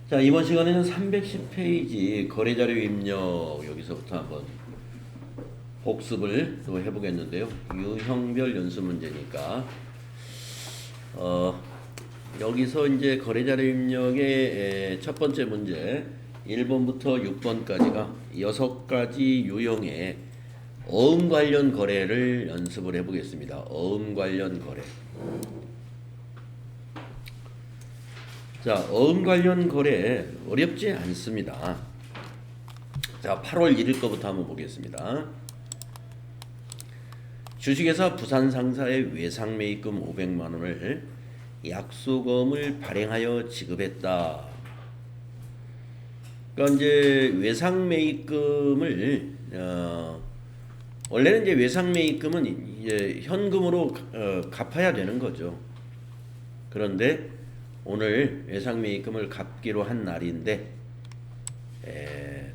자, 이번 시간에는 310페이지 거래자료 입력 여기서부터 한번 복습을 또 해보겠는데요. 유형별 연습 문제니까 여기서 이제 거래자료 입력의 첫 번째 문제 1번부터 6번까지가 6가지 유형의 어음 관련 거래를 연습을 해보겠습니다. 어음 관련 거래. 자, 어음 관련 거래 어렵지 않습니다. 자, 8월 1일 거부터 한번 보겠습니다. 주식회사 부산상사의 외상매입금 500만 원을 약속금을 발행하여 지급했다. 그러니까 이제 외상매입금을 원래는 이제 외상매입금은 이제 현금으로 갚아야 되는 거죠. 그런데 오늘 외상매입금을 갚기로 한 날인데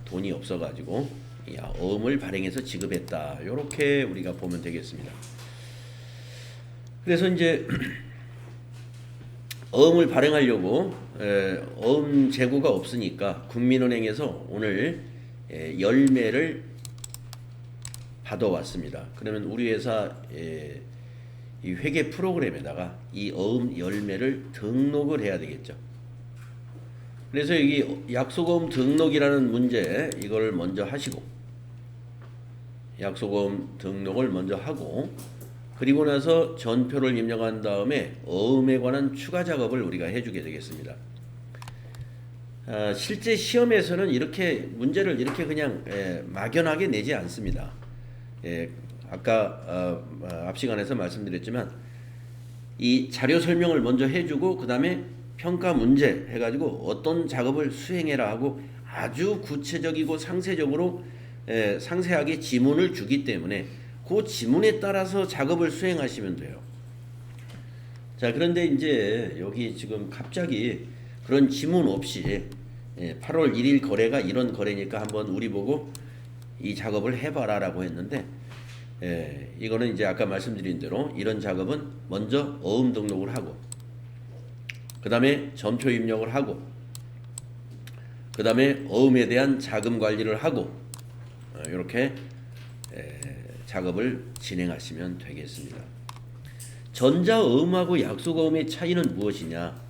돈이 없어가지고 어음을 발행해서 지급했다. 이렇게 우리가 보면 되겠습니다. 그래서 이제 어음을 발행하려고 어음 재고가 없으니까 국민은행에서 오늘 열매를 받아왔습니다. 그러면 우리 회사 이 회계 프로그램에다가 이 어음 열매를 등록을 해야 되겠죠. 그래서 여기 약속어음 등록이라는 문제 이걸 먼저 하시고 약속어음 등록을 먼저 하고 그리고 나서 전표를 입력한 다음에 어음에 관한 추가 작업을 우리가 해주게 되겠습니다. 실제 시험에서는 이렇게 문제를 이렇게 그냥 막연하게 내지 않습니다. 아까 앞 시간에서 말씀드렸지만 이 자료 설명을 먼저 해주고 그 다음에 평가 문제 해가지고 어떤 작업을 수행해라 하고 아주 구체적이고 상세적으로 상세하게 지문을 주기 때문에 그 지문에 따라서 작업을 수행하시면 돼요. 자, 그런데 이제 여기 지금 갑자기 그런 지문 없이 8월 1일 거래가 이런 거래니까 한번 우리 보고 이 작업을 해봐라 라고 했는데 이거는 이제 아까 말씀드린 대로 이런 작업은 먼저 어음 등록을 하고 그 다음에 전표 입력을 하고 그 다음에 어음에 대한 자금 관리를 하고 이렇게 작업을 진행하시면 되겠습니다. 전자어음하고 약속어음의 차이는 무엇이냐?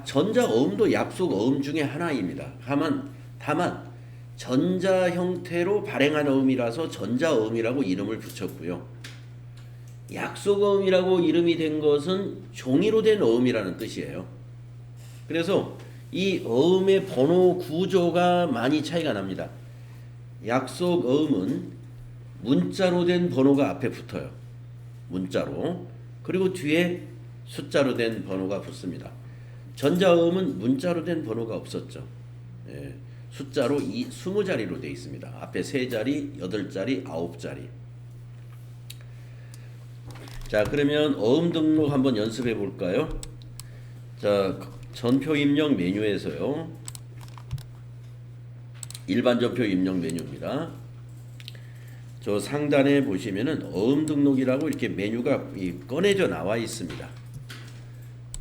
전자어음도 약속어음 중에 하나입니다. 다만 전자 형태로 발행한 어음이라서 전자어음이라고 이름을 붙였고요. 약속어음이라고 이름이 된 것은 종이로 된 어음이라는 뜻이에요. 그래서 이 어음의 번호 구조가 많이 차이가 납니다. 약속어음은 문자로 된 번호가 앞에 붙어요. 문자로. 그리고 뒤에 숫자로 된 번호가 붙습니다. 전자어음은 문자로 된 번호가 없었죠. 숫자로 20자리로 되어 있습니다. 앞에 3자리, 8자리, 9자리. 자, 그러면 어음 등록 한번 연습해 볼까요? 자, 전표 입력 메뉴에서요. 일반 전표 입력 메뉴입니다. 저 상단에 보시면은 어음 등록이라고 이렇게 메뉴가 꺼내져 나와 있습니다.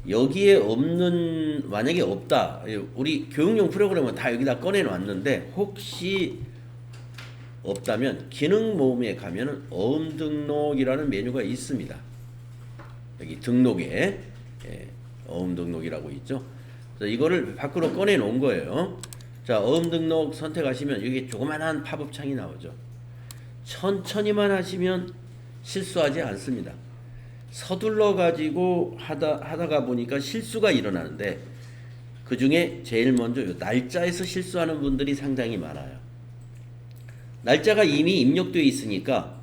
여기에 없는, 만약에 없다. 우리 교육용 프로그램은 다 여기다 꺼내 놨는데 혹시 없다면 기능 모음에 가면은 어음 등록이라는 메뉴가 있습니다. 여기 등록에 어음 등록이라고 있죠. 그래서 이거를 밖으로 꺼내 놓은 거예요. 자, 어음 등록 선택하시면 여기 조그만한 팝업 창이 나오죠. 천천히만 하시면 실수하지 않습니다. 서둘러 가지고 하다가 보니까 실수가 일어나는데 그 중에 제일 먼저 날짜에서 실수하는 분들이 상당히 많아요. 날짜가 이미 입력되어 있으니까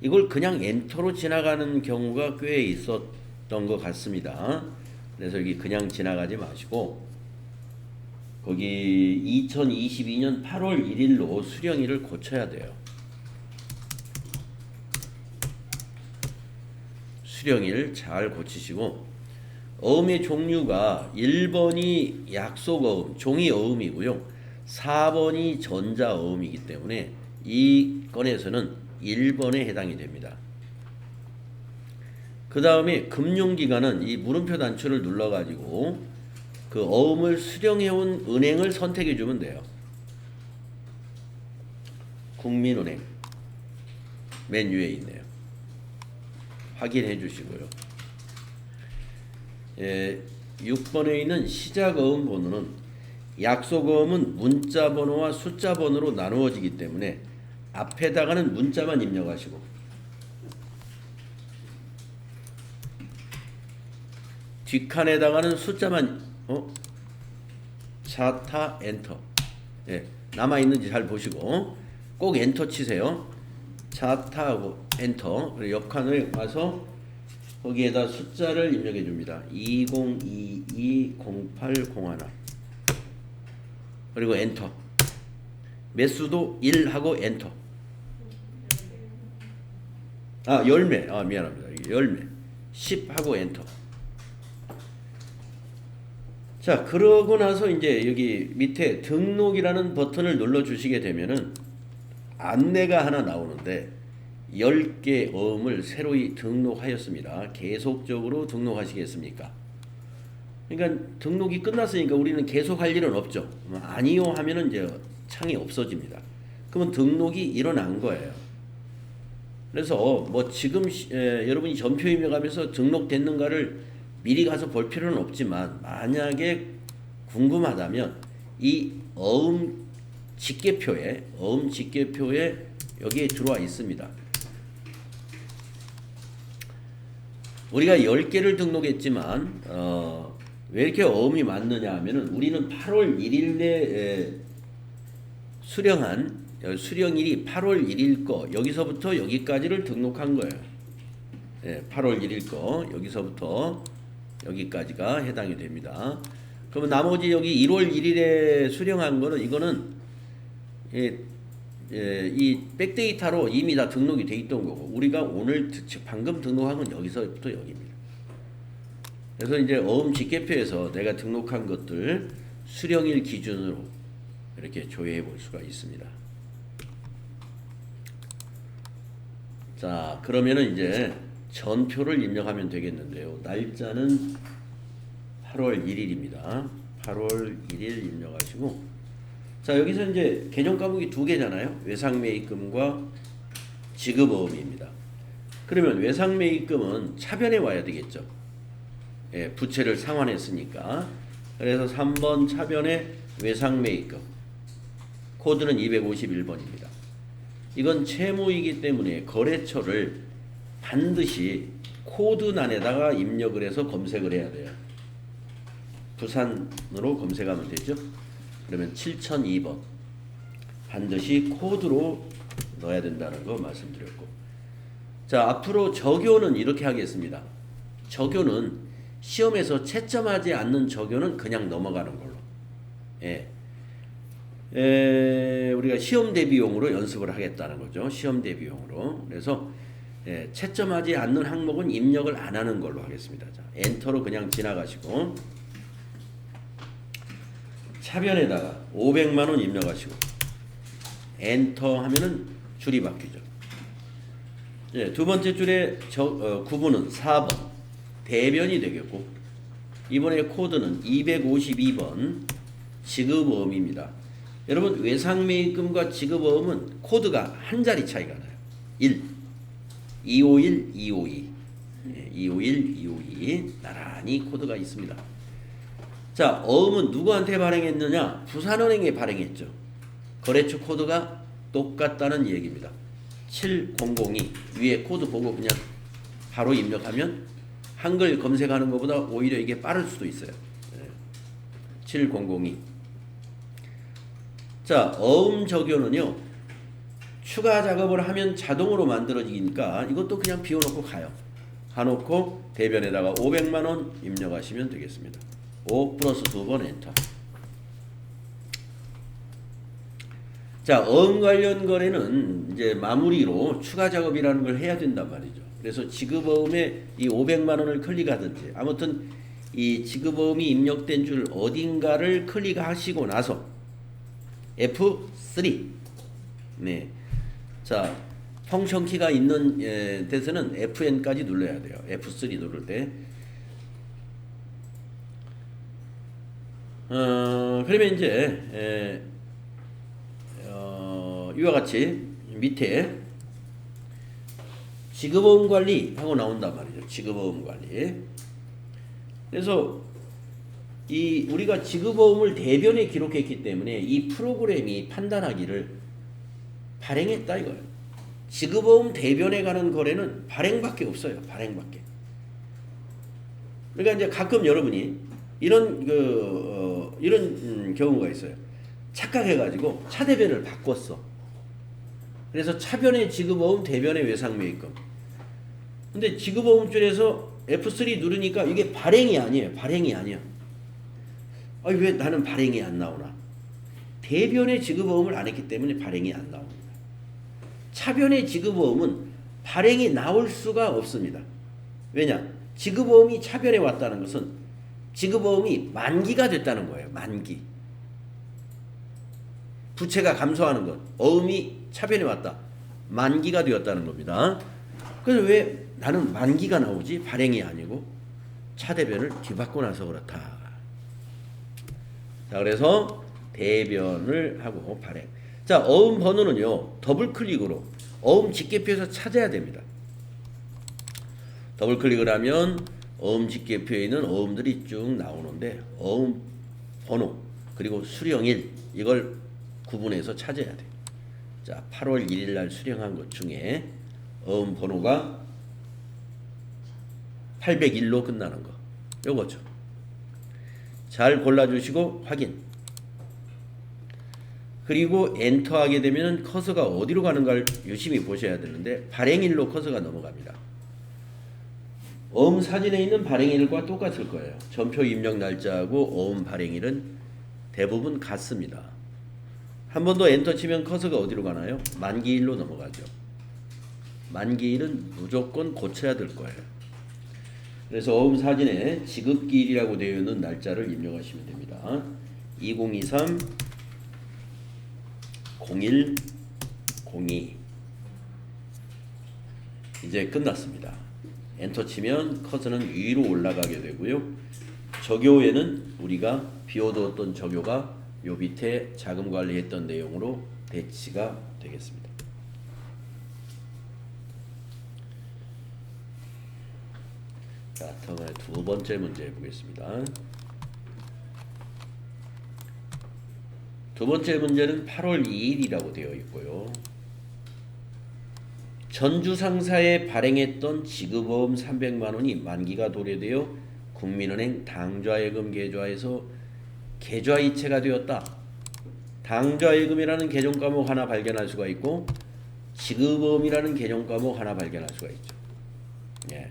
이걸 그냥 엔터로 지나가는 경우가 꽤 있었던 것 같습니다. 그래서 여기 그냥 지나가지 마시고 거기 2022년 8월 1일로 수령일을 고쳐야 돼요. 수령일 잘 고치시고 어음의 종류가 1번이 약속어음, 종이어음이고요. 4번이 전자어음이기 때문에 이 건에서는 1번에 해당이 됩니다. 그 다음에 금융기관은 이 물음표 단추를 눌러가지고 그 어음을 수령해온 은행을 선택해 주면 돼요. 국민은행 맨 위에 있네요. 확인해 주시고요. 6번에 있는 시작어음 번호는 약속어음은 문자 번호와 숫자 번호로 나누어지기 때문에 앞에다가는 문자만 입력하시고 뒷칸에다가는 숫자만 자타 엔터. 남아있는지 잘 보시고 꼭 엔터 치세요. 자타하고 엔터. 그리고 옆칸에 와서 거기에다 숫자를 입력해 줍니다. 20220801 그리고 엔터. 매수도 1하고 엔터. 열매. 미안합니다. 열매. 10하고 엔터. 자, 그러고 나서 이제 여기 밑에 등록이라는 버튼을 눌러 주시게 되면은 안내가 하나 나오는데 10개 어음을 새로이 등록하였습니다. 계속적으로 등록하시겠습니까? 그러니까 등록이 끝났으니까 우리는 계속 할 일은 없죠. 아니요 하면은 이제 창이 없어집니다. 그러면 등록이 일어난 거예요. 그래서 뭐 지금 여러분이 전표 입력하면서 등록됐는가를 미리 가서 볼 필요는 없지만 만약에 궁금하다면 이 어음 직계표에 여기에 들어와 있습니다. 우리가 10개를 등록했지만 왜 이렇게 어음이 많느냐 하면은 우리는 8월 1일에 수령일이 8월 1일 거 여기서부터 여기까지를 등록한 거예요. 8월 1일 거 여기서부터 여기까지가 해당이 됩니다. 그러면 나머지 여기 1월 1일에 수령한 거는 이거는 이 백데이터로 이미 다 등록이 돼 있던 거고 우리가 오늘 방금 등록한 건 여기서부터 여기입니다. 그래서 이제 어음 직계표에서 내가 등록한 것들 수령일 기준으로 이렇게 조회해 볼 수가 있습니다. 자, 그러면은 이제 전표를 입력하면 되겠는데요. 날짜는 8월 1일입니다. 8월 1일 입력하시고 자, 여기서 이제 개정 과목이 두 개잖아요. 외상매입금과 지급어음입니다. 그러면 외상매입금은 차변에 와야 되겠죠. 부채를 상환했으니까. 그래서 3번 차변에 외상매입금. 코드는 251번입니다. 이건 채무이기 때문에 거래처를 반드시 코드란에다가 입력을 해서 검색을 해야 돼요. 부산으로 검색하면 되죠. 그러면 7002번 반드시 코드로 넣어야 된다는 거 말씀드렸고 자, 앞으로 적요는 이렇게 하겠습니다. 적요는 시험에서 채점하지 않는 적요는 그냥 넘어가는 걸로 우리가 시험 대비용으로 연습을 하겠다는 거죠. 시험 대비용으로. 그래서 채점하지 않는 항목은 입력을 안 하는 걸로 하겠습니다. 자, 엔터로 그냥 지나가시고 차변에다가 500만원 입력하시고 엔터 하면은 줄이 바뀌죠. 두 번째 줄에 구분은 4번 대변이 되겠고 이번에 코드는 252번 지급어음입니다. 여러분 외상매입금과 지급어음은 코드가 한 자리 차이가 나요. 1 251 252 251 252 나란히 코드가 있습니다. 자, 어음은 누구한테 발행했느냐? 부산은행에 발행했죠. 거래처 코드가 똑같다는 얘기입니다. 7002 위에 코드 보고 그냥 바로 입력하면 한글 검색하는 것보다 오히려 이게 빠를 수도 있어요. 7002 자, 어음 적요는요. 추가 작업을 하면 자동으로 만들어지니까 이것도 그냥 비워놓고 가요. 가놓고 대변에다가 500만원 입력하시면 되겠습니다. 5 플러스 2번 엔터. 자, 어음 관련 거래는 이제 마무리로 추가 작업이라는 걸 해야 된단 말이죠. 그래서 지급어음에 이 500만원을 클릭하든지 아무튼 이 지급어음이 입력된 줄 어딘가를 클릭하시고 나서 F3 자, 펑션 키가 있는 데서는 FN까지 눌러야 돼요. F3 누를 때 그러면 이제 이와 같이 밑에 지급보험 관리 하고 나온단 말이죠. 지급보험 관리. 그래서 이 우리가 지급보험을 대변에 기록했기 때문에 이 프로그램이 판단하기를 발행했다 이거예요. 지급보험 대변에 가는 거래는 발행밖에 없어요. 발행밖에. 그러니까 이제 가끔 여러분이 이런 이런 경우가 있어요. 착각해가지고 차대변을 바꿨어. 그래서 차변의 지급보험, 대변의 외상매입금. 근데 지급보험줄에서 F3 누르니까 이게 발행이 아니에요. 발행이 아니야. 아니 왜 나는 발행이 안 나오나? 대변의 지급보험을 안 했기 때문에 발행이 안 나옵니다. 차변의 지급보험은 발행이 나올 수가 없습니다. 왜냐? 지급보험이 차변에 왔다는 것은 지급보험이 만기가 됐다는 거예요. 만기. 부채가 감소하는 것. 어음이 차변에 왔다. 만기가 되었다는 겁니다. 그래서 왜 나는 만기가 나오지? 발행이 아니고 차대변을 뒤바꿔 놔서 그렇다. 자, 그래서 대변을 하고 발행. 자, 어음 번호는요. 더블 클릭으로 어음 직계표에서 찾아야 됩니다. 더블 클릭을 하면 어음 직계표에 있는 어음들이 쭉 나오는데 어음 번호 그리고 수령일 이걸 구분해서 찾아야 돼. 자, 8월 1일 날 수령한 것 중에 어음 번호가 801로 끝나는 거. 요거죠. 잘 골라주시고 확인. 그리고 엔터하게 되면 커서가 어디로 가는가를 유심히 보셔야 되는데 발행일로 커서가 넘어갑니다. 어음 사진에 있는 발행일과 똑같을 거예요. 전표 입력 날짜하고 어음 발행일은 대부분 같습니다. 한 번 더 엔터 치면 커서가 어디로 가나요? 만기일로 넘어가죠. 만기일은 무조건 고쳐야 될 거예요. 그래서 어음 사진에 지급기일이라고 되어 있는 날짜를 입력하시면 됩니다. 2023 01 02 이제 끝났습니다. 엔터 치면 커서는 위로 올라가게 되고요. 적요에는 우리가 비워두었던 적요가 요 밑에 자금 관리했던 내용으로 배치가 되겠습니다. 자, 다음에 두 번째 문제 보겠습니다. 두 번째 문제는 8월 2일이라고 되어 있고요. 전주 상사에 발행했던 지급보험 300만 원이 만기가 도래되어 국민은행 당좌예금 계좌에서 계좌이체가 되었다. 당좌예금이라는 개정 과목 하나 발견할 수가 있고 지급보험이라는 개정 과목 하나 발견할 수가 있죠. 예.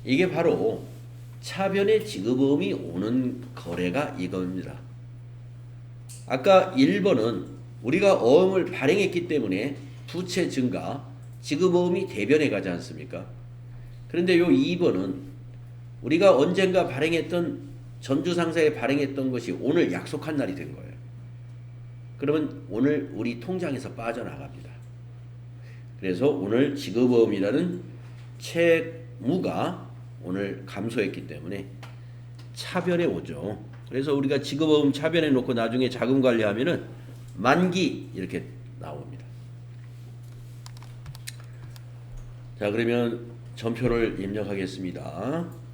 이게 바로 차변에 지급보험이 오는 거래가 이겁니다. 아까 1번은 우리가 어음을 발행했기 때문에 부채 증가, 지급보험이 대변에 가지 않습니까? 그런데 요 2번은 우리가 언젠가 발행했던 전주상사에 발행했던 것이 오늘 약속한 날이 된 거예요. 그러면 오늘 우리 통장에서 빠져나갑니다. 그래서 오늘 지급보험이라는 채무가 오늘 감소했기 때문에 차변에 오죠. 그래서 우리가 지급보험 차변에 놓고 나중에 자금 관리하면은 만기 이렇게 나옵니다. 자, 그러면 전표를 입력하겠습니다.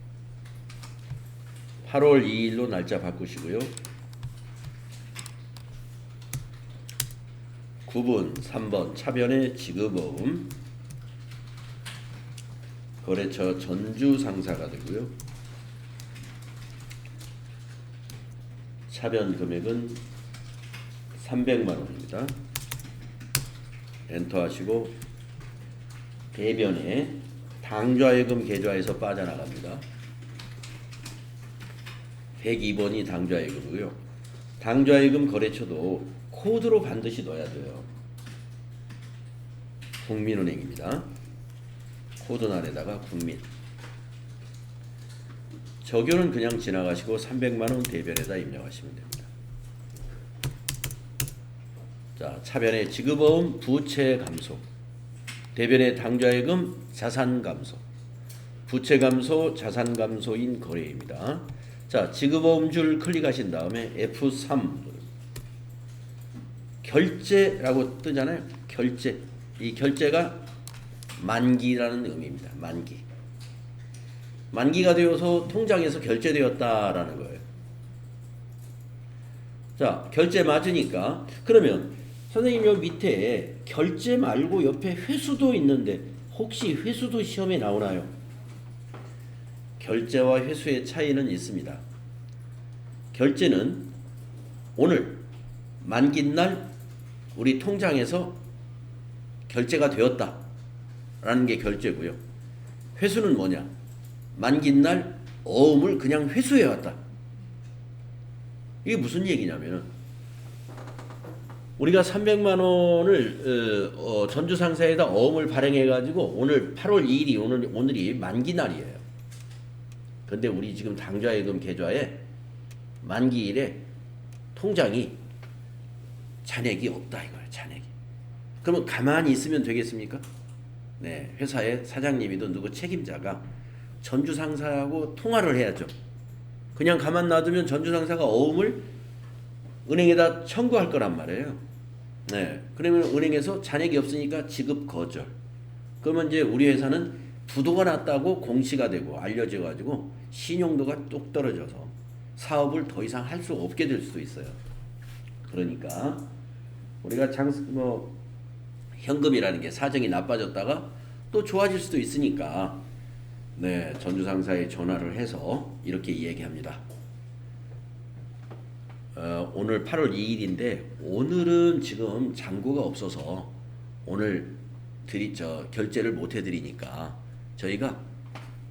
8월 2일로 날짜 바꾸시고요. 9번, 3번 차변의 지급보험 거래처 전주 상사가 되고요. 차변 금액은 300만 원입니다. 엔터 하시고 대변에 당좌예금 계좌에서 빠져나갑니다. 102번이 당좌예금이고요. 당좌예금 거래처도 코드로 반드시 넣어야 돼요. 국민은행입니다. 코드란에다가 국민. 적요는 그냥 지나가시고 300만원 대변에다 입력하시면 됩니다. 자, 차변의 지급보험 부채 감소, 대변의 당좌예금 자산 감소, 부채 감소, 자산 감소인 거래입니다. 자, 지급어음줄 클릭하신 다음에 F3 결제라고 뜨잖아요. 결제. 이 결제가 만기라는 의미입니다. 만기. 만기가 되어서 통장에서 결제되었다라는 거예요. 자, 결제 맞으니까 그러면 선생님 요 밑에 결제 말고 옆에 회수도 있는데 혹시 회수도 시험에 나오나요? 결제와 회수의 차이는 있습니다. 결제는 오늘 만기날 우리 통장에서 결제가 되었다 라는 게 결제고요. 회수는 뭐냐? 만기날 어음을 그냥 회수해 왔다. 이게 무슨 얘기냐면은 우리가 300만 원을 전주상사에다 어음을 발행해 가지고 오늘 8월 2일이 오늘이 만기날이에요. 근데 우리 지금 당좌예금 계좌에 만기일에 통장이 잔액이 없다 이거예요. 잔액이. 그러면 가만히 있으면 되겠습니까? 네, 회사의 사장님이든 누구 책임자가 전주상사하고 통화를 해야죠. 그냥 가만 놔두면 전주상사가 어음을 은행에다 청구할 거란 말이에요. 네, 그러면 은행에서 잔액이 없으니까 지급 거절. 그러면 이제 우리 회사는 부도가 났다고 공시가 되고 알려져 가지고 신용도가 뚝 떨어져서 사업을 더 이상 할 수 없게 될 수도 있어요. 그러니까 우리가 현금이라는 게 사정이 나빠졌다가 또 좋아질 수도 있으니까 네, 전주상사에 전화를 해서 이렇게 얘기합니다. 오늘 8월 2일인데 오늘은 지금 잔고가 없어서 오늘 결제를 못 해드리니까 저희가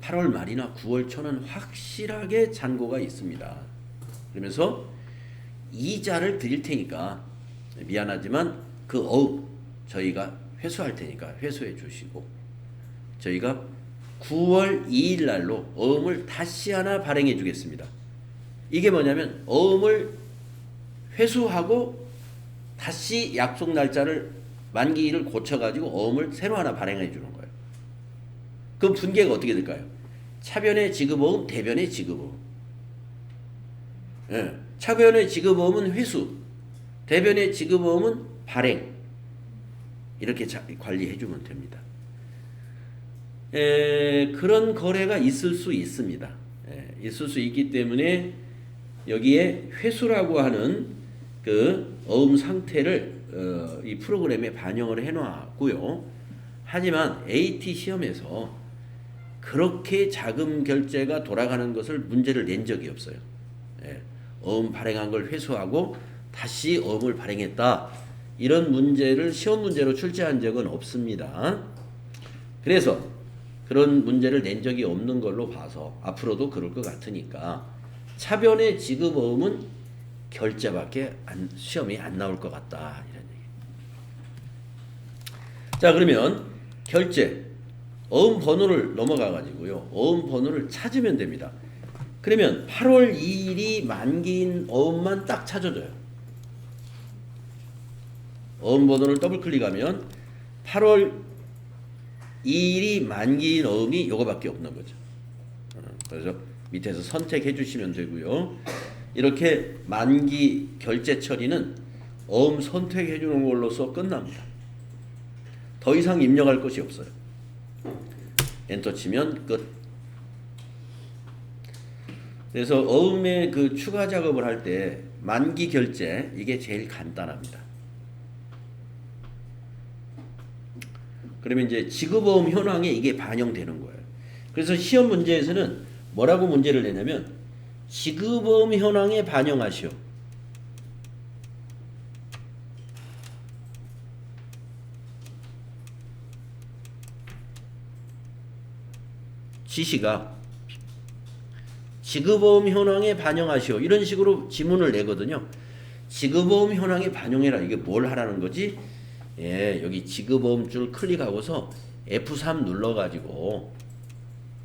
8월 말이나 9월 초는 확실하게 잔고가 있습니다. 그러면서 이자를 드릴 테니까 미안하지만 그 어음 저희가 회수할 테니까 회수해 주시고 저희가 9월 2일 날로 어음을 다시 하나 발행해 주겠습니다. 이게 뭐냐면 어음을 회수하고 다시 약속 날짜를 만기일을 고쳐가지고 어음을 새로 하나 발행해 주는 거예요. 그럼 분계가 어떻게 될까요? 차변의 지급어음, 대변의 지급어음. 예, 차변의 지급어음은 회수, 대변의 지급어음은 발행. 이렇게 관리해 주면 됩니다. 그런 거래가 있을 수 있습니다. 있을 수 있기 때문에 여기에 회수라고 하는 그 어음 상태를 이 프로그램에 반영을 해놨고요. 하지만 AT 시험에서 그렇게 자금 결제가 돌아가는 것을 문제를 낸 적이 없어요. 어음 발행한 걸 회수하고 다시 어음을 발행했다. 이런 문제를 시험 문제로 출제한 적은 없습니다. 그래서 그런 문제를 낸 적이 없는 걸로 봐서 앞으로도 그럴 것 같으니까 차변의 지급어음은 결제밖에 시험이 안 나올 것 같다. 이런 얘기. 자, 그러면 결제 어음 번호를 넘어가 가지고요. 어음 번호를 찾으면 됩니다. 그러면 8월 2일이 만기인 어음만 딱 찾아줘요. 어음 번호를 더블 클릭하면 8월 2일이 만기인 어음이 요거밖에 없는 거죠. 그래서 밑에서 선택해 주시면 되고요. 이렇게 만기 결제 처리는 어음 선택해 주는 걸로써 끝납니다. 더 이상 입력할 것이 없어요. 엔터 치면 끝. 그래서 어음의 그 추가 작업을 할 때 만기 결제 이게 제일 간단합니다. 그러면 이제 지급어음 현황에 이게 반영되는 거예요. 그래서 시험 문제에서는 뭐라고 문제를 내냐면 지급어음 현황에 반영하시오. 지시가 지급어음 현황에 반영하시오. 이런 식으로 지문을 내거든요. 지급어음 현황에 반영해라. 이게 뭘 하라는 거지? 예, 여기 지급어음 줄 클릭하고서 F3 눌러가지고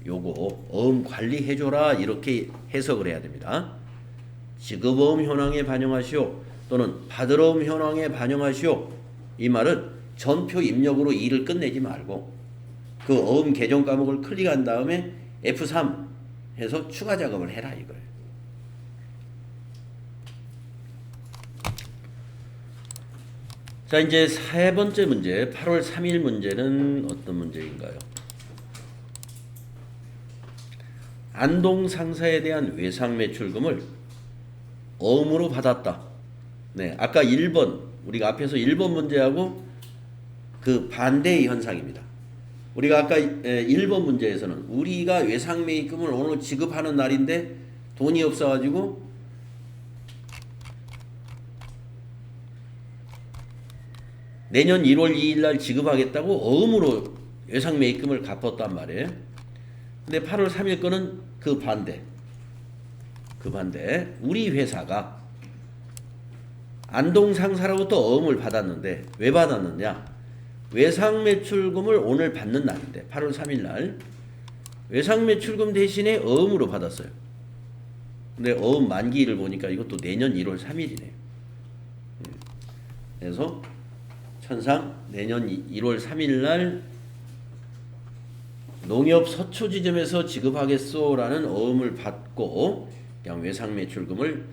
요거 어음 관리해줘라 이렇게 해석을 해야 됩니다. 지급어음 현황에 반영하시오 또는 받을 어음 현황에 반영하시오. 이 말은 전표 입력으로 일을 끝내지 말고 그 어음 계정 과목을 클릭한 다음에 F3 해서 추가 작업을 해라 이거예요. 자, 이제 세 번째 문제, 8월 3일 문제는 어떤 문제인가요? 안동 상사에 대한 외상 매출금을 어음으로 받았다. 네, 아까 1번, 우리가 앞에서 1번 문제하고 그 반대의 현상입니다. 우리가 아까 1번 문제에서는 우리가 외상 매입금을 오늘 지급하는 날인데 돈이 없어가지고 내년 1월 2일 날 지급하겠다고 어음으로 외상 매입금을 갚았단 말이에요. 근데 8월 3일 거는 그 반대. 우리 회사가 안동 상사로부터 어음을 받았는데 왜 받았느냐? 외상 매출금을 오늘 받는 날인데 8월 3일 날 외상 매출금 대신에 어음으로 받았어요. 근데 어음 만기를 보니까 이것도 내년 1월 3일이네요. 그래서 천상 내년 1월 3일 날 농협 서초 지점에서 지급하겠소라는 어음을 받고 그냥 외상 매출금을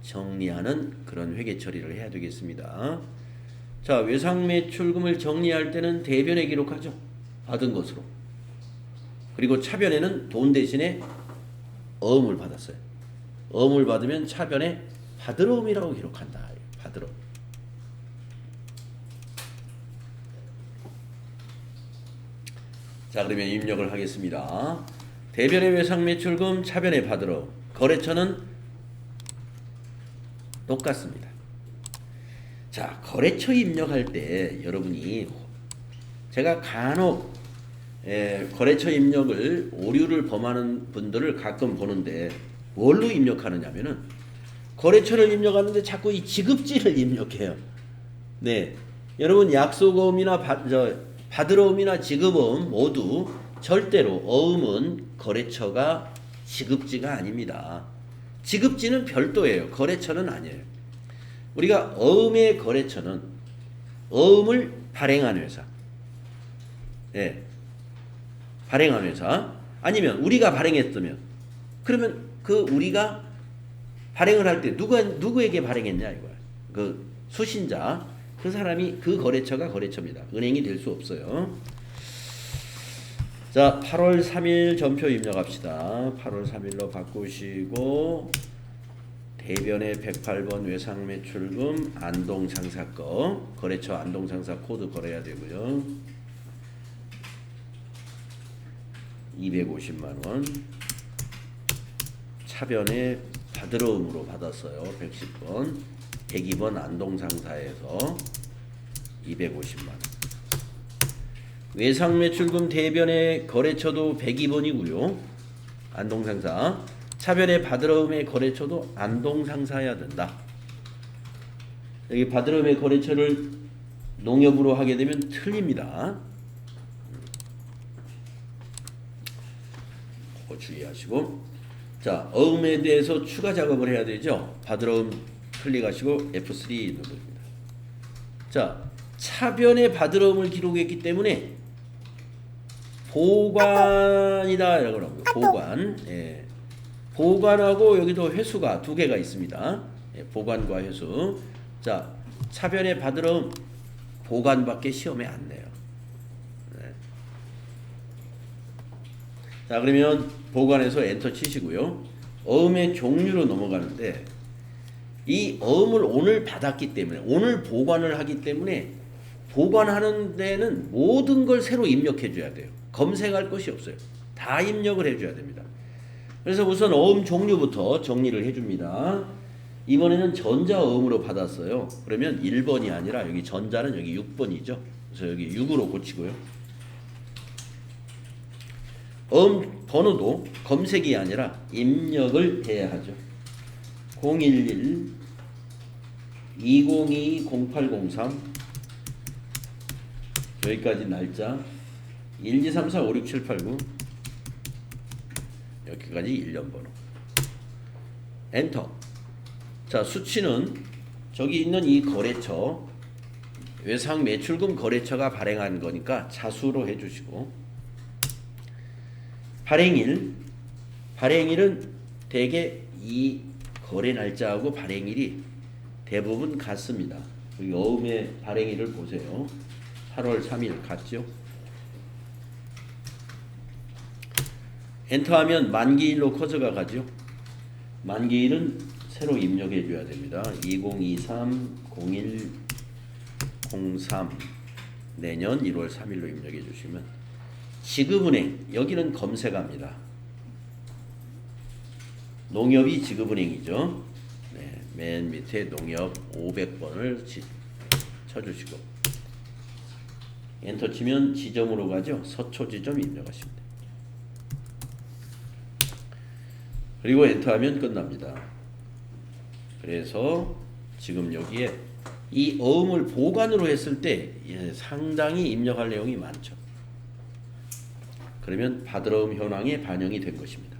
정리하는 그런 회계 처리를 해야 되겠습니다. 자, 외상 매출금을 정리할 때는 대변에 기록하죠. 받은 것으로. 그리고 차변에는 돈 대신에 어음을 받았어요. 어음을 받으면 차변에 받으러움이라고 기록한다. 받으러움. 자, 그러면 입력을 하겠습니다. 대변의 외상 매출금, 차변의 받으러. 거래처는 똑같습니다. 자, 거래처 입력할 때 여러분이 제가 간혹 거래처 입력을 오류를 범하는 분들을 가끔 보는데 뭘로 입력하느냐면은 거래처를 입력하는데 자꾸 이 지급지를 입력해요. 네, 여러분 약속어음이나 받으러음이나 지급어음 모두 절대로 어음은 거래처가 지급지가 아닙니다. 지급지는 별도예요. 거래처는 아니에요. 우리가 어음의 거래처는 어음을 발행한 회사, 예, 발행한 회사 아니면 우리가 발행했으면 그러면 그 우리가 발행을 할 때 누구에게 발행했냐 이거야. 그 수신자 그 사람이 그 거래처가 거래처입니다. 은행이 될 수 없어요. 자, 8월 3일 전표 입력합시다. 8월 3일로 바꾸시고 대변의 108번 외상 매출금 안동 상사 거 거래처 안동 상사 코드 걸어야 되고요. 250만 원. 차변에 받으러움으로 받았어요. 110번. 102번 안동 상사에서 250만 원. 외상 매출금 대변의 거래처도 102번이고요. 안동 상사. 차변의 받으러움의 거래처도 안동 상사여야 된다. 여기 받으러움의 거래처를 농협으로 하게 되면 틀립니다. 그거 주의하시고. 자, 어음에 대해서 추가 작업을 해야 되죠. 받으러움 클릭하시고 F3 누릅니다. 자, 차변의 받으러움을 기록했기 때문에 보관이다 이라고 합니다. 보관. 예. 보관하고 여기도 회수가 두 개가 있습니다. 예, 보관과 회수. 자, 차변의 받으러움 보관밖에 시험에 안 내요. 네. 자, 그러면 보관해서 엔터 치시고요. 어음의 종류로 넘어가는데 이 어음을 오늘 받았기 때문에 오늘 보관을 하기 때문에 보관하는 데는 모든 걸 새로 입력해 줘야 돼요. 검색할 것이 없어요. 다 입력을 해줘야 됩니다. 그래서 우선 어음 종류부터 정리를 해줍니다. 이번에는 전자어음으로 받았어요. 그러면 1번이 아니라 여기 전자는 여기 6번이죠. 그래서 여기 6으로 고치고요. 어음 번호도 검색이 아니라 입력을 해야 하죠. 011 202 0803 여기까지 날짜 1, 2, 3, 4, 5, 6, 7, 8, 9 여기까지 1년 번호 엔터. 자, 수치는 저기 있는 이 거래처 외상 매출금 거래처가 발행한 거니까 자수로 해주시고 발행일은 대개 이 거래 날짜하고 발행일이 대부분 같습니다. 여기 어음의 발행일을 보세요. 8월 3일 같죠? 엔터하면 만기일로 커져가 가죠. 만기일은 새로 입력해 줘야 됩니다. 2023-01-03 내년 1월 3일로 입력해 주시면 지급은행 여기는 검색합니다. 농협이 지급은행이죠. 네, 맨 밑에 농협 500번을 쳐주시고 엔터 치면 지점으로 가죠. 서초 지점 입력하십니다. 그리고 엔터하면 끝납니다. 그래서 지금 여기에 이 어음을 보관으로 했을 때 상당히 입력할 내용이 많죠. 그러면 받으러음 현황에 반영이 된 것입니다.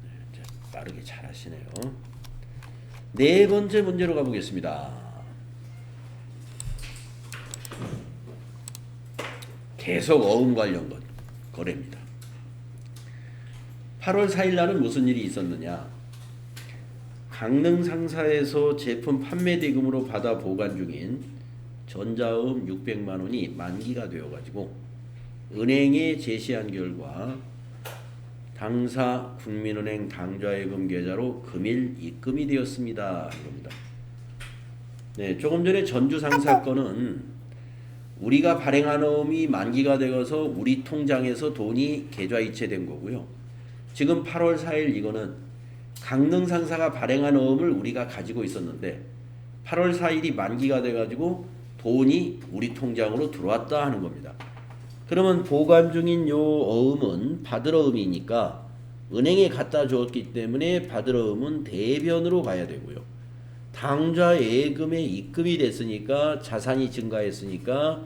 네, 빠르게 잘 하시네요. 네 번째 문제로 가보겠습니다. 계속 어음 관련 거래입니다. 8월 4일 날은 무슨 일이 있었느냐? 강릉 상사에서 제품 판매 대금으로 받아 보관 중인 전자음 600만 원이 만기가 되어 가지고 은행에 제시한 결과 당사 국민은행 당좌예금 계좌로 금일 입금이 되었습니다. 이겁니다. 네, 조금 전에 전주 상사 건은 우리가 발행한 어음이 만기가 되어서 우리 통장에서 돈이 계좌 이체된 거고요. 지금 8월 4일 이거는 강릉 상사가 발행한 어음을 우리가 가지고 있었는데 8월 4일이 만기가 돼가지고 돈이 우리 통장으로 들어왔다 하는 겁니다. 그러면 보관 중인 요 어음은 받을 어음이니까 은행에 갖다 줬기 때문에 받을 어음은 대변으로 가야 되고요. 당좌 예금에 입금이 됐으니까 자산이 증가했으니까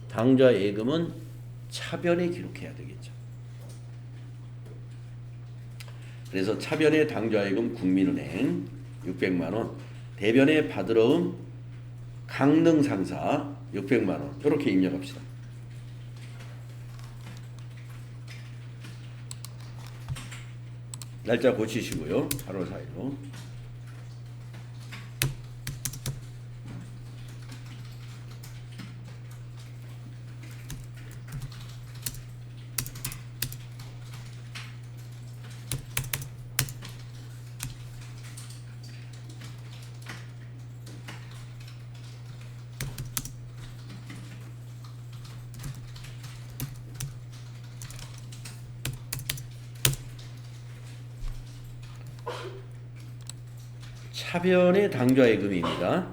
당좌 예금은 차변에 기록해야 되겠죠. 그래서 차변에 당좌 예금 국민은행 600만 원, 대변에 받으러음 강릉 상사 600만 원 이렇게 입력합시다. 날짜 고치시고요. 8월 4일로. 차변의 당좌예금입니다.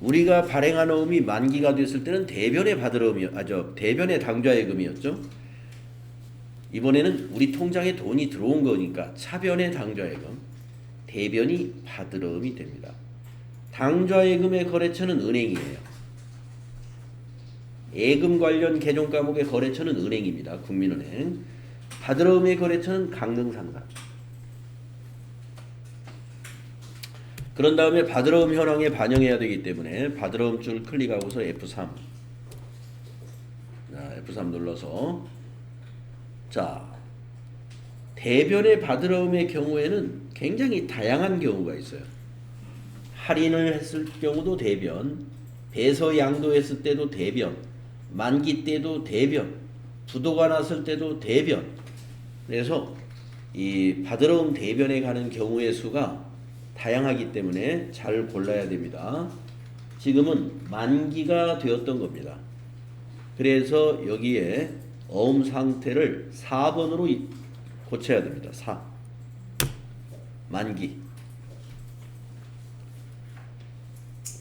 우리가 발행한 어음이 만기가 됐을 때는 대변에 받을 어음이었죠. 대변의 당좌예금이었죠. 이번에는 우리 통장에 돈이 들어온 거니까 차변의 당좌예금, 대변이 받을 어음이 됩니다. 당좌예금의 거래처는 은행이에요. 예금 관련 개정 과목의 거래처는 은행입니다. 국민은행. 받을 어음의 거래처는 강릉상사. 그런 다음에 받으러음 현황에 반영해야 되기 때문에 받으러음 줄 클릭하고서 F3. 자, F3 눌러서 자, 대변의 받으러음의 경우에는 굉장히 다양한 경우가 있어요. 할인을 했을 경우도 대변, 배서 양도했을 때도 대변, 만기 때도 대변, 부도가 났을 때도 대변. 그래서 이 받으러음 대변에 가는 경우의 수가 다양하기 때문에 잘 골라야 됩니다. 지금은 만기가 되었던 겁니다. 그래서 여기에 어음 상태를 4번으로 고쳐야 됩니다. 4. 만기.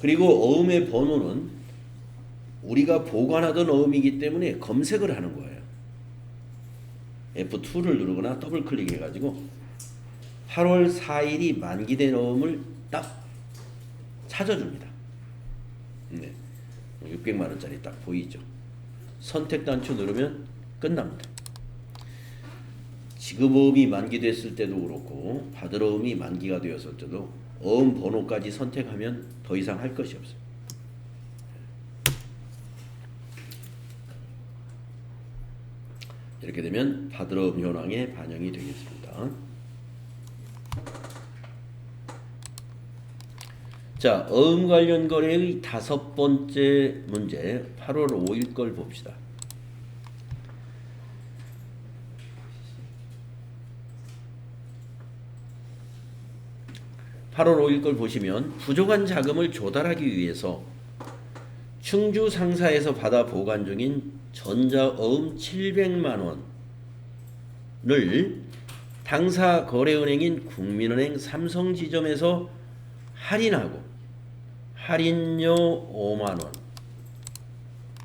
그리고 어음의 번호는 우리가 보관하던 어음이기 때문에 검색을 하는 거예요. F2를 누르거나 더블 클릭해가지고 8월 4일이 만기된 어음을 딱 찾아줍니다. 네. 600만 원짜리 딱 보이죠. 선택 단추 누르면 끝납니다. 지급어음이 만기됐을 때도 그렇고 받을 어음이 만기가 되었을 때도 어음 번호까지 선택하면 더 이상 할 것이 없어요. 이렇게 되면 받으러움 현황에 반영이 되겠습니다. 자, 어음 관련 거래의 5번째 문제 8월 5일 걸 봅시다. (8월 5일) 걸 보시면 부족한 자금을 조달하기 위해서 충주 상사에서 받아 보관 중인 전자어음 700만 원을 당사 거래은행인 국민은행 삼성지점에서 할인하고 할인료 5만 원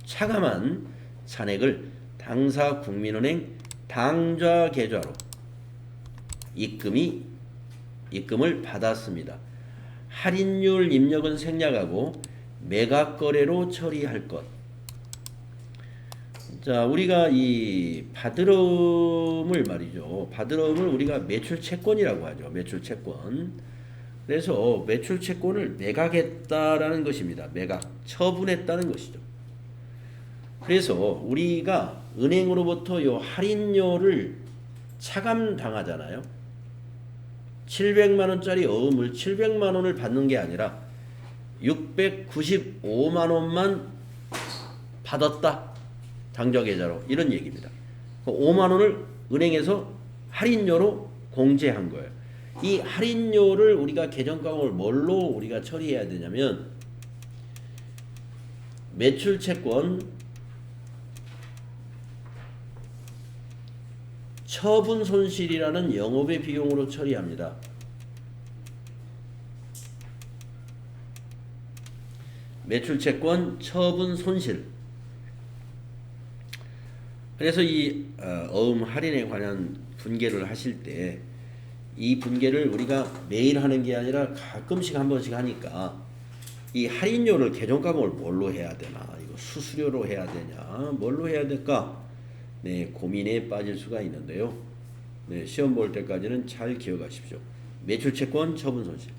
차감한 잔액을 당사 국민은행 당좌 계좌로 입금을 받았습니다. 할인율 입력은 생략하고 매각 거래로 처리할 것. 자, 우리가 이 받으러움을 말이죠. 받으러움을 우리가 매출 채권이라고 하죠. 매출 채권. 그래서 매출 채권을 매각했다라는 것입니다. 매각, 처분했다는 것이죠. 그래서 우리가 은행으로부터 요 할인료를 차감당하잖아요. 700만 원짜리 어음을 700만 원을 받는 게 아니라 695만 원만 받았다. 당좌계좌로. 이런 얘기입니다. 5만 원을 은행에서 할인료로 공제한 거예요. 이 할인료를 우리가 계정과목을 뭘로 우리가 처리해야 되냐면 매출채권 처분 손실이라는 영업의 비용으로 처리합니다. 매출채권 처분 손실. 그래서 이 어음 할인에 관한 분계를 하실 때 이 분계를 우리가 매일 하는 게 아니라 가끔씩 한 번씩 하니까 이 할인료를 계정과목을 뭘로 해야 되나, 이거 수수료로 해야 되냐, 뭘로 해야 될까, 네, 고민에 빠질 수가 있는데요. 네, 시험 볼 때까지는 잘 기억하십시오. 매출채권 처분 손실.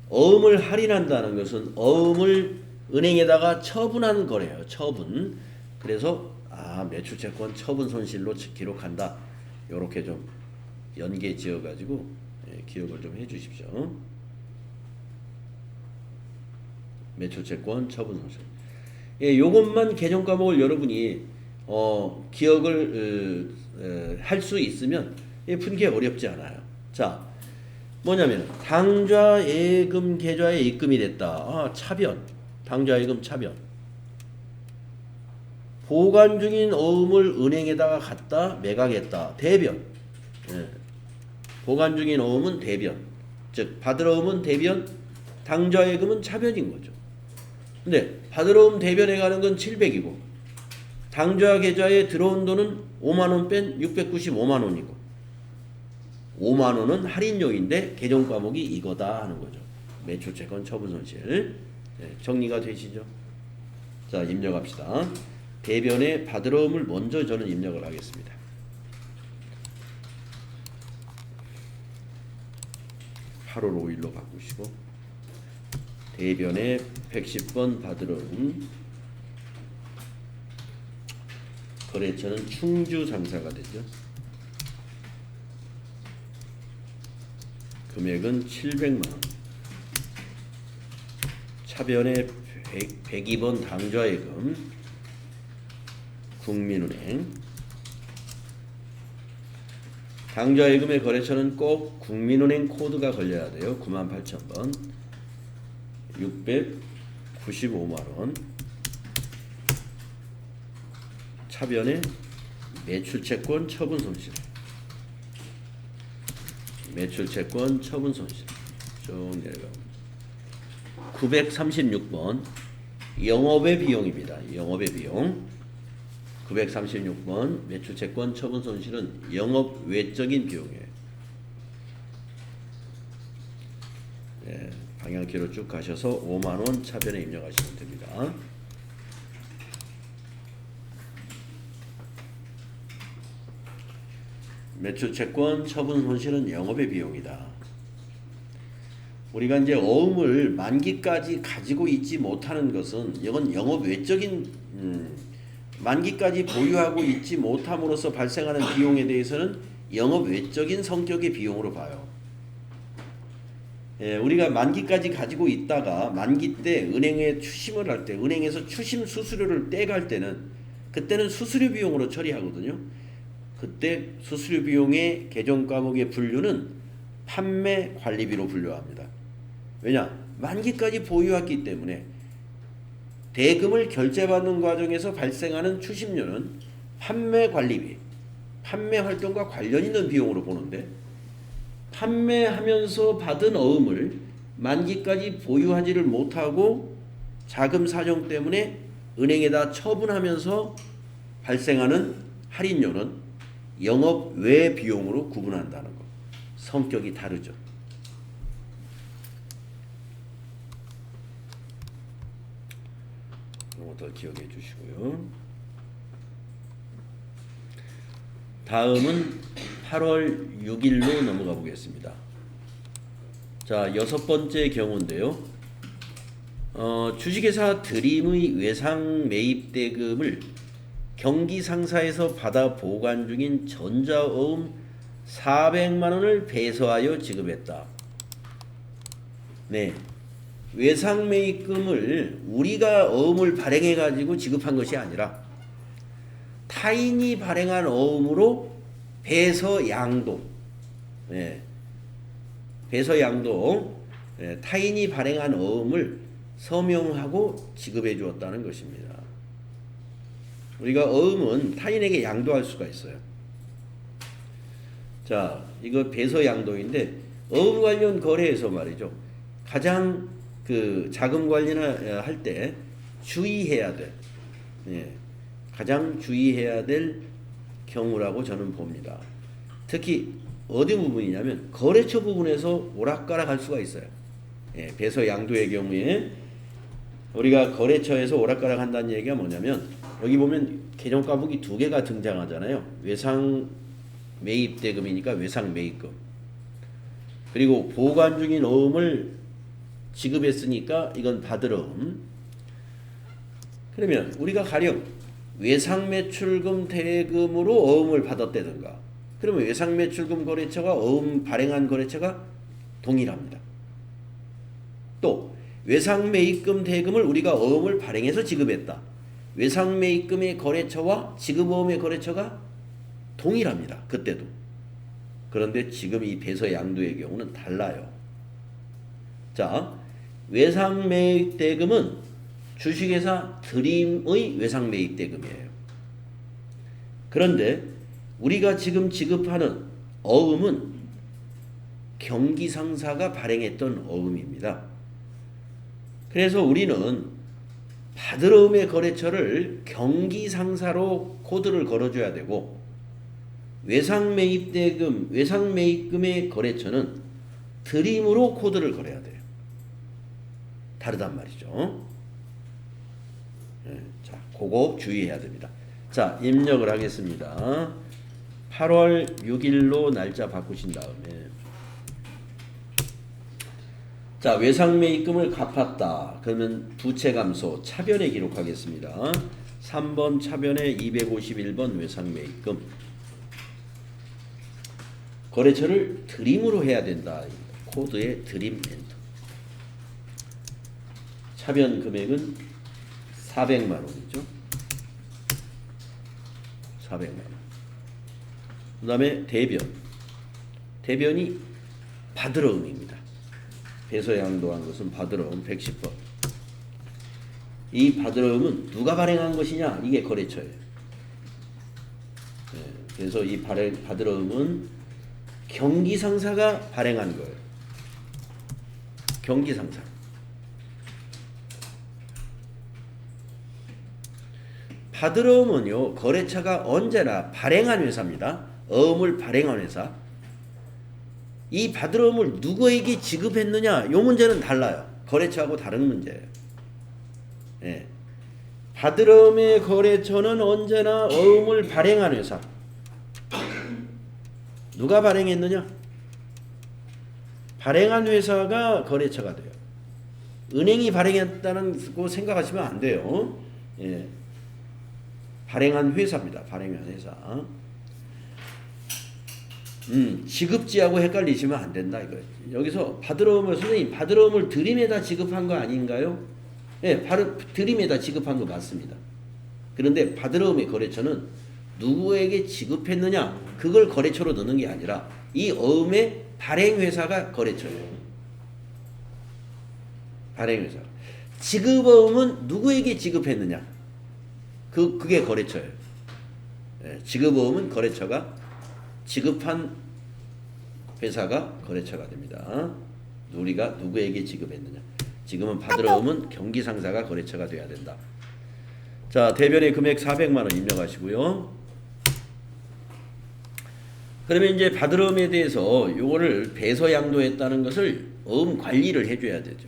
어음을 할인한다는 것은 어음을 은행에다가 처분하는 거래요. 처분. 그래서 매출채권 처분 손실로 기록한다. 요렇게 좀 연계 지어가지고 기억을 좀 해주십시오. 매출채권 처분 손실. 요것만 계정과목을 여러분이 기억을 할 수 있으면 분계 어렵지 않아요. 자, 뭐냐면 당좌예금 계좌에 입금이 됐다. 차변. 당좌예금 차변. 보관 중인 어음을 은행에다가 갖다 매각했다. 대변. 보관 중인 어음은 대변. 즉 받으러 어음은 대변, 당좌예금은 차변인 거죠. 근데 받으러 어음 대변에 가는 건 700이고 당좌 계좌에 들어온 돈은 5만 원 뺀 695만 원이고 5만 원은 할인료인데 계정 과목이 이거다 하는 거죠. 매출채권 처분 손실. 정리가 되시죠? 자, 입력합시다. 대변에 받으러움을 먼저 저는 입력을 하겠습니다. (8월 5일로) 바꾸시고 대변에 110번 받으러움. 거래처는 충주 상사가 되죠. 금액은 700만 원. 차변에 102번 당좌예금. 국민은행. 당좌예금의 거래처는 꼭 국민은행 코드가 걸려야 돼요. 98,000번. 695만 원. 차변에 매출채권 처분 손실. 매출채권 처분 손실. 쭉 내려가고 936번 영업의 비용입니다. 영업의 비용. 936번 매출채권 처분 손실은 영업 외적인 비용이에요. 네, 방향키로 쭉 가셔서 5만원 차변에 입력하시면 됩니다. 매출채권 처분 손실은 영업의 비용이다. 우리가 이제 어음을 만기까지 가지고 있지 못하는 것은 이건 영업 외적인 만기까지 보유하고 있지 못함으로써 발생하는 비용에 대해서는 영업 외적인 성격의 비용으로 봐요. 예, 우리가 만기까지 가지고 있다가 만기 때 은행에 추심을 할 때, 은행에서 추심 수수료를 떼갈 때는 그때는 수수료 비용으로 처리하거든요. 그때 수수료 비용의 계정 과목의 분류는 판매 관리비로 분류합니다. 왜냐? 만기까지 보유했기 때문에 대금을 결제받는 과정에서 발생하는 추심료는 판매 관리비, 판매 활동과 관련 있는 비용으로 보는데, 판매하면서 받은 어음을 만기까지 보유하지를 못하고 자금 사정 때문에 은행에다 처분하면서 발생하는 할인료는 영업 외 비용으로 구분한다는 것. 성격이 다르죠. 이것도 기억해 주시고요. 다음은 8월 6일로 넘어가 보겠습니다. 자, 6번째 경우인데요. 주식회사 드림의 외상 매입 대금을 경기 상사에서 받아 보관 중인 전자어음 400만 원을 배서하여 지급했다. 네. 외상 매입금을 우리가 어음을 발행해 가지고 지급한 것이 아니라 타인이 발행한 어음으로 배서 양도, 예, 배서 양도, 예, 타인이 발행한 어음을 서명하고 지급해 주었다는 것입니다. 우리가 어음은 타인에게 양도할 수가 있어요. 자, 이거 배서 양도인데 어음 관련 거래에서 말이죠. 가장 그 자금 관리나 할 때 주의해야 될, 예, 가장 주의해야 될 경우라고 저는 봅니다. 특히 어디 부분이냐면 거래처 부분에서 오락가락 할 수가 있어요. 예, 배서 양도의 경우에 우리가 거래처에서 오락가락 한다는 얘기가 뭐냐면, 여기 보면 계정 과목이 두 개가 등장하잖아요. 외상 매입 대금이니까 외상 매입금, 그리고 보관 중인 어음을 지급했으니까 이건 받을 어음. 그러면 우리가 가령 외상 매출금 대금으로 어음을 받았다든가, 그러면 외상 매출금 거래처가 어음 발행한 거래처가 동일합니다. 또 외상 매입금 대금을 우리가 어음을 발행해서 지급했다. 외상 매입금의 거래처와 지급어음의 거래처가 동일합니다. 그때도. 그런데 지금 이 배서 양도의 경우는 달라요. 자, 외상 매입 대금은 주식회사 드림의 외상 매입 대금이에요. 그런데 우리가 지금 지급하는 어음은 경기상사가 발행했던 어음입니다. 그래서 우리는 받을 어음의 거래처를 경기상사로 코드를 걸어줘야 되고, 외상 매입 대금, 외상 매입금의 거래처는 드림으로 코드를 걸어야 돼요. 다르단 말이죠. 네, 자, 그거 주의해야 됩니다. 자, 입력을 하겠습니다. 8월 6일로 날짜 바꾸신 다음에, 자, 외상 매입금을 갚았다. 그러면 부채 감소 차변에 기록하겠습니다. 3번 차변에 251번 외상 매입금. 거래처를 드림으로 해야 된다. 코드에 드림 엔터. 차변 금액은 400만 원이죠. 400만 원. 그 다음에 대변. 대변이 받을 어음입니다. 배서 양도한 것은 받을 어음 110번. 이 받을 어음은 누가 발행한 것이냐? 이게 거래처예요. 네, 그래서 이 받을 어음은 경기상사가 발행한 거예요. 경기상사. 받을 어음은요, 거래처가 언제나 발행한 회사입니다. 어음을 발행한 회사. 이 받을 어음을 누구에게 지급했느냐, 이 문제는 달라요. 거래처하고 다른 문제예요. 예. 받을 어음의 거래처는 언제나 어음을 발행한 회사. 누가 발행했느냐? 발행한 회사가 거래처가 돼요. 은행이 발행했다는 거 생각하시면 안 돼요. 예. 발행한 회사입니다. 발행한 회사. 지급지하고 헷갈리시면 안 된다 이거예요. 여기서 받으러움을 선생님 받으러움을 드림에다 지급한 거 아닌가요? 예, 바로 드림에다 지급한 거 맞습니다. 그런데 받으러움의 거래처는 누구에게 지급했느냐 그걸 거래처로 넣는 게 아니라 이 어음의 발행회사가 거래처예요. 발행회사. 지급어음은 누구에게 지급했느냐 그게 거래처예요. 예, 지급어음은 거래처가 지급한 회사가 거래처가 됩니다. 우리가 누구에게 지급했느냐. 지금은 받으러움은 경기상사가 거래처가 돼야 된다. 자, 대변의 금액 400만 원 입력하시고요. 그러면 이제 받으러움에 대해서 요거를 배서양도했다는 것을 어음 관리를 해줘야 되죠.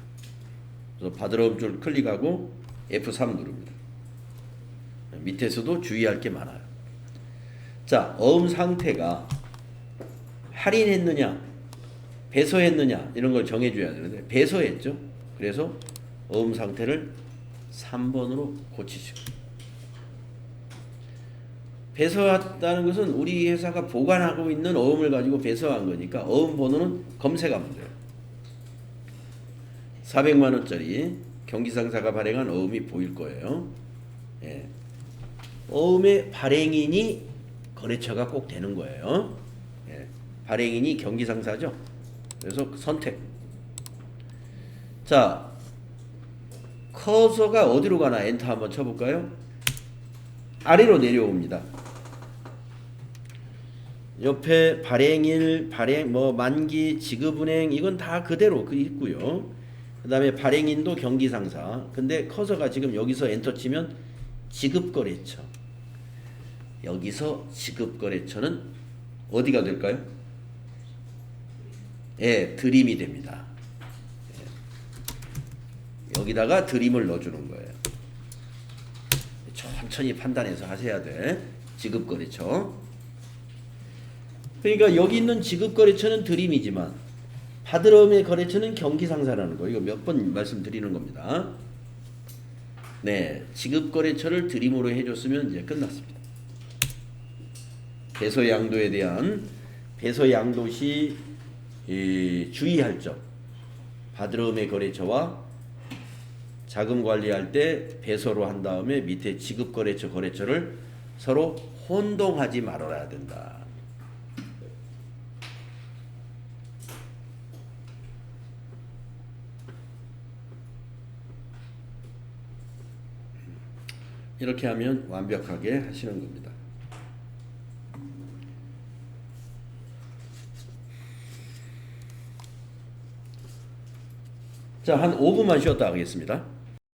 그래서 받으러움 줄 클릭하고 F3 누릅니다. 밑에서도 주의할 게 많아요. 자, 어음 상태가 할인했느냐, 배서했느냐 이런 걸 정해줘야 되는데 배서했죠. 그래서 어음 상태를 3번으로 고치시고 배서했다는 것은 우리 회사가 보관하고 있는 어음을 가지고 배서한 거니까 어음 번호는 검색하면 돼요. 400만 원짜리 경기상사가 발행한 어음이 보일 거예요. 예. 어음의 발행인이 거래처가 꼭 되는 거예요. 예. 발행인이 경기상사죠. 그래서 선택. 자, 커서가 어디로 가나 엔터 한번 쳐볼까요? 아래로 내려옵니다. 옆에 발행일, 발행 만기, 지급은행 이건 다 그대로 있고요. 그 다음에 발행인도 경기상사. 근데 커서가 지금 여기서 엔터 치면 지급거래처. 여기서 지급거래처는 어디가 될까요? 예, 드림이 됩니다. 예. 여기다가 드림을 넣어주는 거예요. 천천히 판단해서 하셔야 돼. 지급거래처. 그러니까 여기 있는 지급거래처는 드림이지만 받으러움의 거래처는 경기상사라는 거. 이거 몇 번 말씀드리는 겁니다. 네, 지급거래처를 드림으로 해줬으면 이제 끝났습니다. 배서양도에 대한 배서양도 시 주의할 점. 받으러움의 거래처와 자금 관리할 때 배서로 한 다음에 밑에 지급거래처 거래처를 서로 혼동하지 말아야 된다. 이렇게 하면 완벽하게 하시는 겁니다. 자, 한 5분만 쉬었다 하겠습니다.